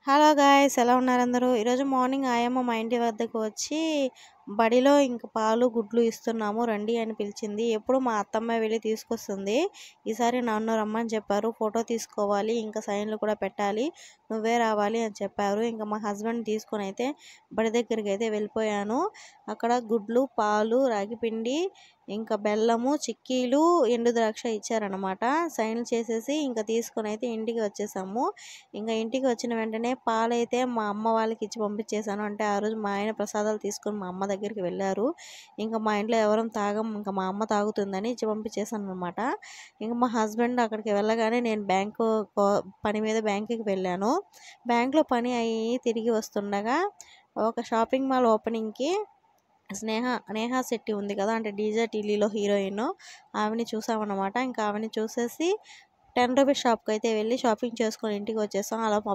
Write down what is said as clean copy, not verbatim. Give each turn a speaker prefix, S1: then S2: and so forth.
S1: Hello guys, ఎలా ఉన్నారు అందరూ? ఈరోజు మార్నింగ్ ఆయమ్మ మా ఇంటి వద్దకు వచ్చి బడిలో ఇంక పాలు గుడ్లు ఇస్తున్నాము రండి అని పిలిచింది. ఎప్పుడు మా అత్తమ్మ వెళ్ళి తీసుకొస్తుంది. ఈసారి నన్ను రమ్మని చెప్పారు. ఫోటో తీసుకోవాలి, ఇంకా సైన్లు కూడా పెట్టాలి, నువ్వే రావాలి అని చెప్పారు. ఇంకా మా హస్బెండ్ తీసుకొని అయితే బడి దగ్గరికి అయితే వెళ్ళిపోయాను. అక్కడ గుడ్లు, పాలు, రాగిపిండి, ఇంకా బెల్లము, చిక్కీలు, ఎండు ద్రాక్ష ఇచ్చారనమాట. సైన్లు చేసేసి ఇంకా తీసుకొని అయితే ఇంటికి వచ్చేసాము. ఇంకా ఇంటికి వచ్చిన వెంటనే పాలైతే మా అమ్మ వాళ్ళకి ఇచ్చి పంపించేశాను. అంటే ఆ రోజు మా ఆయన ప్రసాదాలు తీసుకొని మా అమ్మ దగ్గరికి వెళ్ళారు. ఇంకా మా ఇంట్లో ఎవరం తాగం, ఇంకా మా అమ్మ తాగుతుందని ఇచ్చి పంపించేశాను అనమాట. ఇంకా మా హస్బెండ్ అక్కడికి వెళ్ళగానే నేను పని మీద బ్యాంకుకి వెళ్ళాను. బ్యాంకులో పని అయ్యి తిరిగి వస్తుండగా ఒక షాపింగ్ మాల్ ఓపెనింగ్కి నేహా శెట్టి ఉంది కదా, అంటే డీజే టీవీలో హీరోయిన్, ఆమెని చూసామన్నమాట. ఇంకా ఆమెని చూసేసి 10 రూపీస్ షాప్కి అయితే వెళ్ళి షాపింగ్ చేసుకొని ఇంటికి వచ్చేసాం. అలా మా